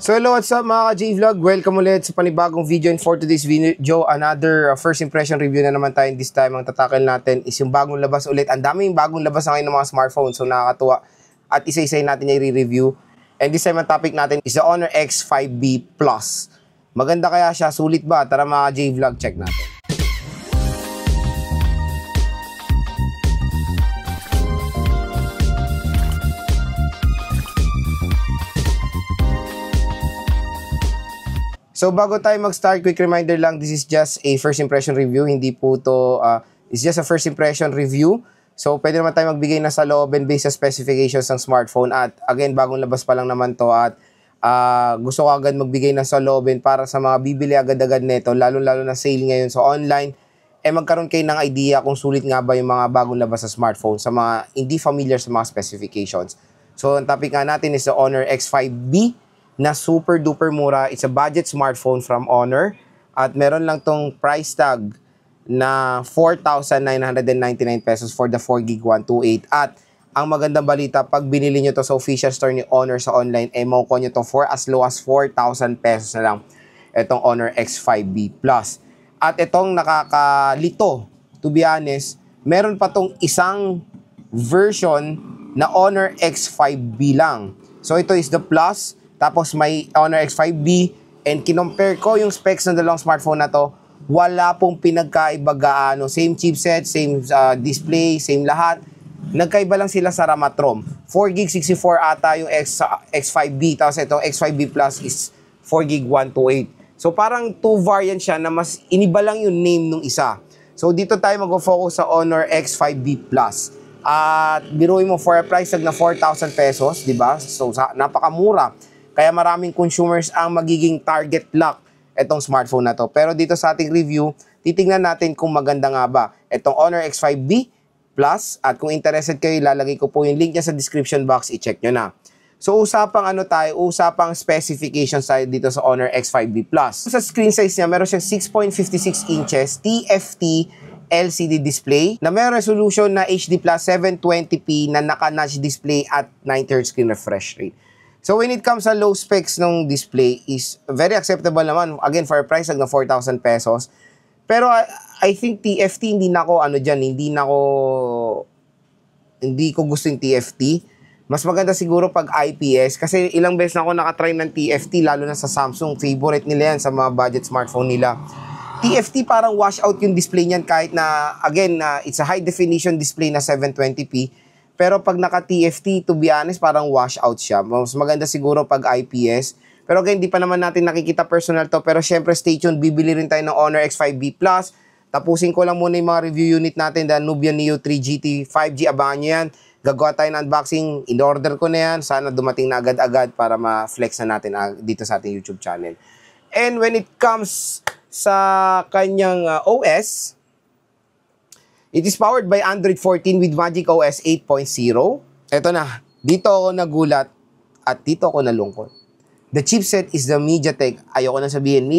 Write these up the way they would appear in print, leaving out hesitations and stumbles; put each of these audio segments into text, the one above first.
So hello, what's up mga ka-J-Vlog? Welcome ulit sa panibagong video, and for today's video, another first impression review na naman tayo. This time, ang tatakil natin is yung bagong labas ulit. Ang daming bagong labas na ngayon ng mga smartphones, so nakakatuwa. At isa-isa natin yung i-review. And this time, ang topic natin is the Honor X5B Plus. Maganda kaya siya? Sulit ba? Tara mga ka-J-Vlog, check natin. So bago tayo mag-start, quick reminder lang, this is just a first impression review. Hindi po to, it's just a first impression review. So pwede naman tayo magbigay na sa loob and based sa specifications ng smartphone. At again, bagong labas pa lang naman to at gusto ko agad magbigay na sa loob para sa mga bibili agad-agad nito, lalo-lalo na sale ngayon sa online, magkaroon kayo ng idea kung sulit nga ba yung mga bagong labas sa smartphone sa mga hindi familiar sa mga specifications. So ang topic nga natin is the Honor X5B na super duper mura. It's a budget smartphone from Honor at meron lang tong price tag na 4,999 pesos for the 4GB 128. At ang magandang balita, pag binili nyo to sa official store ni Honor sa online, makukuha nyo to for as low as 4,000 pesos na lang itong Honor X5B Plus. At itong nakakalito, to be honest, meron pa tong isang version na Honor X5B lang. So ito is the Plus. Tapos may Honor X5B, and kinompare ko yung specs ng dalawang smartphone na to, wala pong pinagkaiba gaano. Same chipset, same display, same lahat. Nagkaiba lang sila sa RAM at ROM. 4GB 64 ata yung X5B, tapos itong X5B Plus is 4GB 128. So parang two variant siya na mas iniba lang yung name nung isa. So dito tayo mag-focus sa Honor X5B Plus. At biruin mo for a price tag na 4,000 pesos, di ba? So napakamura. Kaya maraming consumers ang magiging target lock itong smartphone na to. Pero dito sa ating review, titingnan natin kung maganda nga ba itong Honor X5B Plus. At kung interested kayo, ilalagay ko po yung link niya sa description box. I-check nyo na. So usapang usapang specifications tayo dito sa Honor X5B Plus. Sa screen size niya, meron siyang 6.56 inches TFT LCD display na may resolution na HD Plus 720p na naka-notch display at 90Hz screen refresh rate. So when it comes sa low specs ng display is very acceptable naman. Again, for a price tag na 4,000 pesos. Pero I think TFT hindi ko gusto yung TFT. Mas maganda siguro pag IPS kasi ilang beses na ako nakatry ng TFT, lalo na sa Samsung. Favorite nila yan sa mga budget smartphone nila. TFT parang wash out yung display niyan kahit na, again, it's a high definition display na 720p. Pero pag naka-TFT, to be honest, parang wash out siya. Mas maganda siguro pag IPS. Pero again, hindi pa naman natin nakikita personal to. Pero syempre, stay tuned. Bibili rin tayo ng Honor X5B Plus. Tapusin ko lang muna yung mga review unit natin. The Nubia Neo 3 GT 5G. Abangan nyo yan. Gagawa tayo ng unboxing. In-order ko na yan. Sana dumating na agad-agad para ma-flex na natin dito sa ating YouTube channel. And when it comes sa kanyang OS, it is powered by Android 14 with Magic OS 8.0. Ito na. Dito ako nagulat at dito ako nalungkot. The chipset is the MediaTek. Ayoko na sabihin.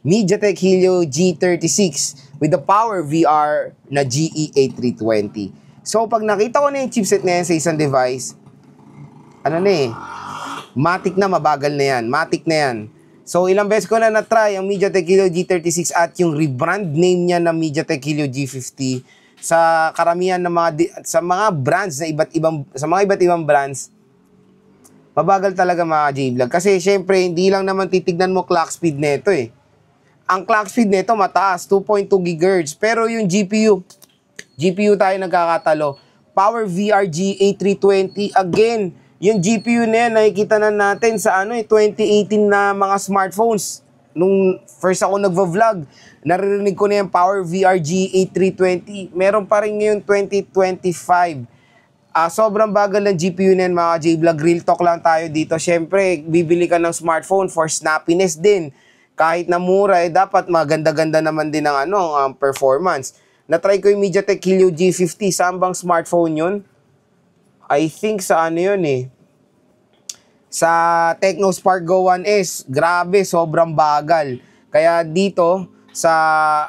MediaTek Helio G36 with the Power VR na GE8320. So, pag nakita ko na yung chipset na yan sa isang device, matik na, mabagal na yan. Matik na yan. So, ilang beses ko na na-try ang MediaTek Helio G36 at yung rebrand name niya na MediaTek Helio G50 sa karamihan ng sa mga brands na iba't ibang brands, mabagal talaga mga J-Vlog. Kasi, syempre, hindi lang naman titignan mo clock speed nito eh. Ang clock speed nito mataas, 2.2 GHz. Pero yung GPU tayo nagkakatalo. Power VR G A320, again, yung GPU na yan, nakikita na natin sa 2018 na mga smartphones. Nung first ako nagva-vlog, naririnig ko na yung Power VR G A320. Meron pa rin ngayon 2025. Sobrang bagal ng GPU na yan, mga J-Vlog. Real talk lang tayo dito. Siyempre, bibili ka ng smartphone for snappiness din. Kahit na mura, dapat maganda-ganda naman din ang performance. Na-try ko yung MediaTek Helio G50. Saan bang smartphone yun? I think sa sa Tecno Spark Go 1S, grabe, sobrang bagal. Kaya dito, sa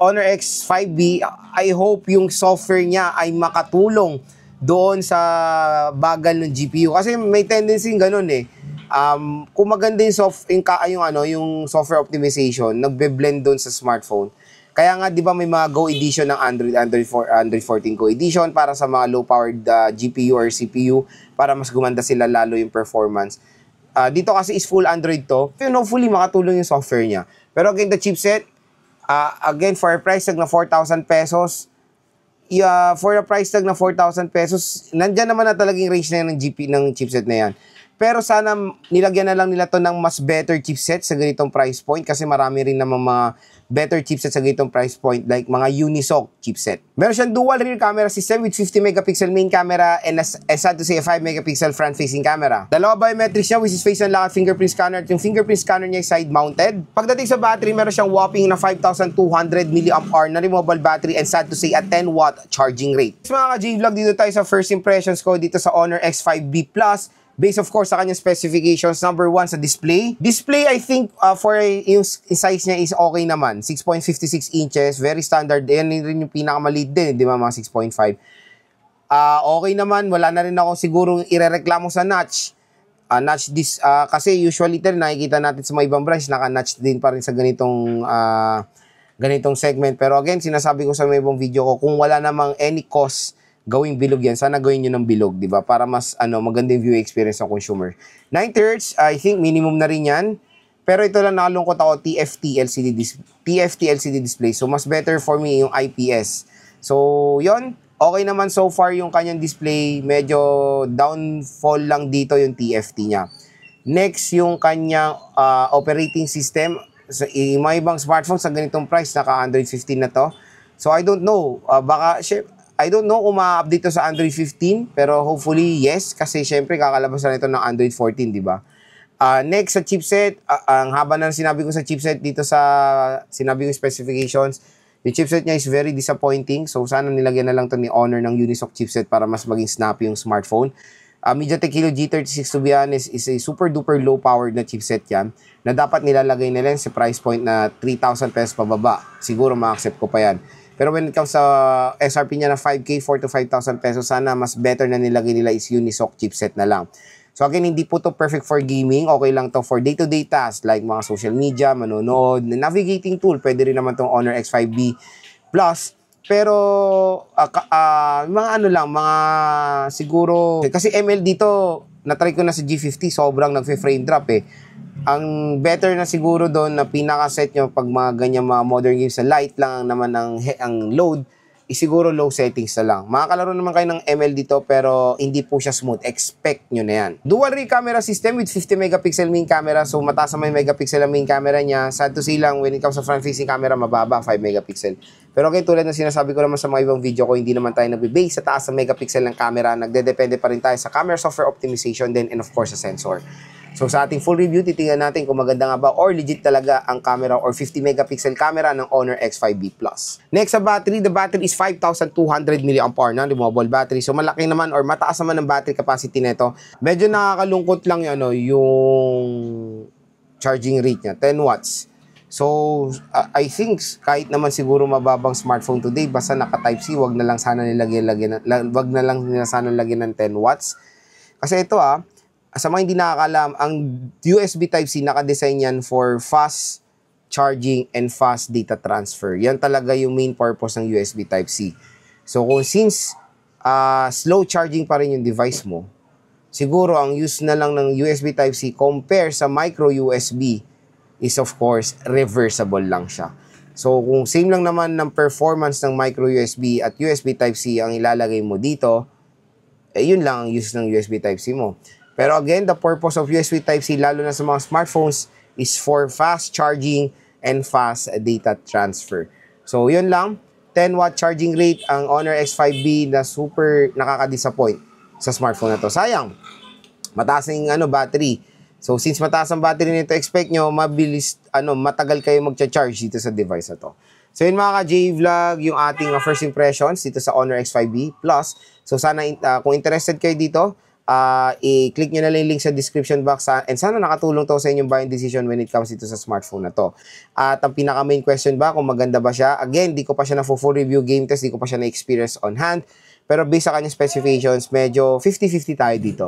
Honor X5B, I hope yung software niya ay makatulong doon sa bagal ng GPU. Kasi may tendency ganun eh. Kung maganda yung software optimization, nagbe-blend doon sa smartphone. Kaya nga, di ba may mga Go edition ng Android 14 Go edition para sa mga low-powered GPU or CPU para mas gumanda sila lalo yung performance. Dito kasi is full Android to. And hopefully, makatulong yung software niya. Pero again, the chipset, again, for a price tag na 4,000 pesos, for a price tag na 4,000 pesos, nandyan naman na talagang range na yan ng chipset na yan. Pero sana nilagyan na lang nila to ng mas better chipset sa ganitong price point kasi marami rin naman mga better chipset sa ganitong price point like mga Unisoc chipset. Meron siyang dual rear camera system with 50 megapixel main camera and sad to say a 5 megapixel front facing camera. Dalawa biometrics niya which is face unlock at fingerprint scanner at yung fingerprint scanner niya ay side mounted. Pagdating sa battery, meron siyang whopping na 5,200 mAh na removable battery and sad to say a 10 watt charging rate. So mga ka-J-Vlog, dito tayo sa first impressions ko dito sa Honor X5B Plus. Based of course sa kanyang specifications, number 1 sa display. Display, I think for yung size niya is okay naman. 6.56 inches, very standard. Yan rin yung pinakamaliit din, di ba, mga 6.5. Okay naman, wala na rin ako siguro irereklamo sa notch. Kasi usually nakikita natin sa mga ibang brands, naka-notch din pa rin sa ganitong segment. Pero again, sinasabi ko sa mga ibang video ko, kung wala namang any cost gawing bilog yan, sana gawin nyo ng bilog, di ba? Para mas maganda yung view experience ng consumer. 90 Hz, I think minimum na rin yan. Pero ito lang nakalungkot ako, TFT LCD display. So mas better for me yung IPS. So yon, okay naman so far yung kanyang display. Medyo downfall lang dito yung TFT niya. Next, yung kanyang operating system. Sa mga ibang smartphones sa ganitong price, naka Android 15 na to. So I don't know, I don't know kung ma-update to sa Android 15, pero hopefully yes, kasi syempre kakalabas na ito ng Android 14, di ba? Next sa chipset, ang haba na sinabi ko sa chipset dito sa sinabi ko specifications, yung chipset niya is very disappointing, so sana nilagyan na lang to ni Honor ng Unisoc chipset para mas maging snappy yung smartphone. MediaTek Helio G36 to be honest is a super duper low powered na chipset yan na dapat nilalagay nila sa price point na 3,000 pesos pababa. Siguro ma-accept ko pa yan. Pero when it comes sa SRP niya na 5K, 4 to 5,000 pesos, sana mas better na nilagay nila is Unisoc chipset na lang. So again, hindi po to perfect for gaming. Okay lang to for day-to-day tasks like mga social media, manonood, navigating tool. Pwede rin naman tong Honor X5B Plus. Pero mga siguro, kasi ML dito, natry ko na sa G50, sobrang nagfe-frame drop eh. Ang better na siguro doon na pinaka-set nyo pag mga ganyan mga modern games sa light lang naman ang load, is siguro low settings na lang. Makakalaro naman kayo ng ML dito pero hindi po siya smooth. Expect nyo na yan. Dual rear camera system with 50 megapixel main camera. So mataas na may megapixel ang main camera niya. Sad to say lang, when it comes sa front facing camera, mababa, 5 megapixel. Pero okay, tulad ng sinasabi ko naman sa mga ibang video ko, hindi naman tayo nagbe-base sa taas ng megapixel ng camera. Nagdedepende pa rin tayo sa camera software optimization din and of course sa sensor. So sa ating full review, titingnan natin kung maganda nga ba or legit talaga ang camera or 50 megapixel camera ng Honor X5B Plus. Next sa battery, the battery is 5,200 mAh na removable battery. So malaki naman or mataas naman ang battery capacity nito. Medyo nakakalungkot lang yung charging rate niya, 10 watts. So I think kahit naman siguro mababang smartphone today, basta naka Type-C, wag na lang sana nilagyan ng 10 watts. Kasi ito sa mga hindi nakakalam, ang USB Type-C naka-design yan for fast charging and fast data transfer. Yan talaga yung main purpose ng USB Type-C. So since slow charging pa rin yung device mo, siguro ang use na lang ng USB Type-C compare sa micro USB is of course reversible lang siya. So kung same lang naman ng performance ng micro USB at USB Type-C ang ilalagay mo dito, yun lang ang use ng USB Type-C mo. Pero again, the purpose of USB Type-C, lalo na sa mga smartphones, is for fast charging and fast data transfer. So, yun lang. 10 watt charging rate ang Honor X5B na super nakaka-disappoint sa smartphone na to. Sayang, mataas ang battery. So, since mataas ang battery nito, expect nyo, matagal kayo magcha-charge dito sa device na to. So, yun mga ka-J-Vlog, yung ating first impressions dito sa Honor X5B Plus. So, sana kung interested kayo dito, i-click nyo na lang yung link sa description box and sana nakatulong to sa inyong buying decision when it comes dito sa smartphone na to. At ang pinaka main question ba kung maganda ba siya? Again, di ko pa siya na full review game test, di ko pa siya na experience on hand. Pero based sa kanyang specifications, medyo 50-50 tayo dito.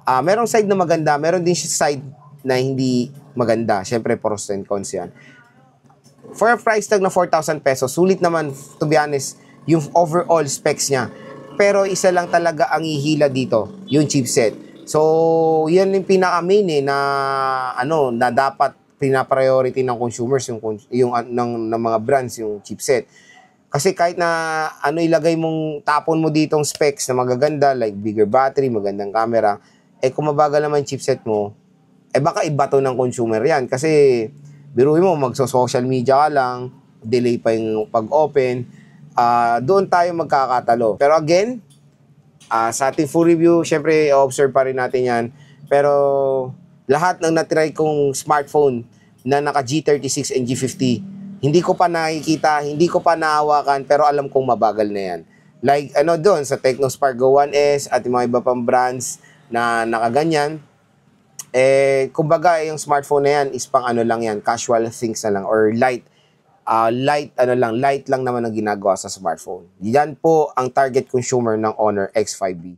Merong side na maganda, meron din siya side na hindi maganda. Siyempre, pros and cons yan. For a price tag na 4,000 pesos, sulit naman, to be honest, yung overall specs niya. Pero isa lang talaga ang ihila dito, yung chipset. So, yan yung pinaka-main na dapat pina-priority ng consumers, yung ng mga brands, yung chipset. Kasi kahit na ilagay mong tapon mo ditong specs na magaganda, like bigger battery, magandang camera, kung mabagal naman chipset mo, baka ibato ng consumer yan. Kasi, biruin mo, magso-social media ka lang, delay pa yung pag-open, doon tayo magkakatalo. Pero again, sa ating full review, syempre, observe pa rin natin yan. Pero, lahat ng natry kong smartphone na naka G36 and G50, hindi ko pa nakikita, hindi ko pa nahawakan, pero alam kong mabagal na yan. Like, doon, sa Tecno Spark Go 1S at yung mga iba pang brands na nakaganyan, kumbaga, yung smartphone na yan is pang lang yan, casual things na lang, or light lang naman ang ginagawa sa smartphone. Yan po ang target consumer ng Honor X5B.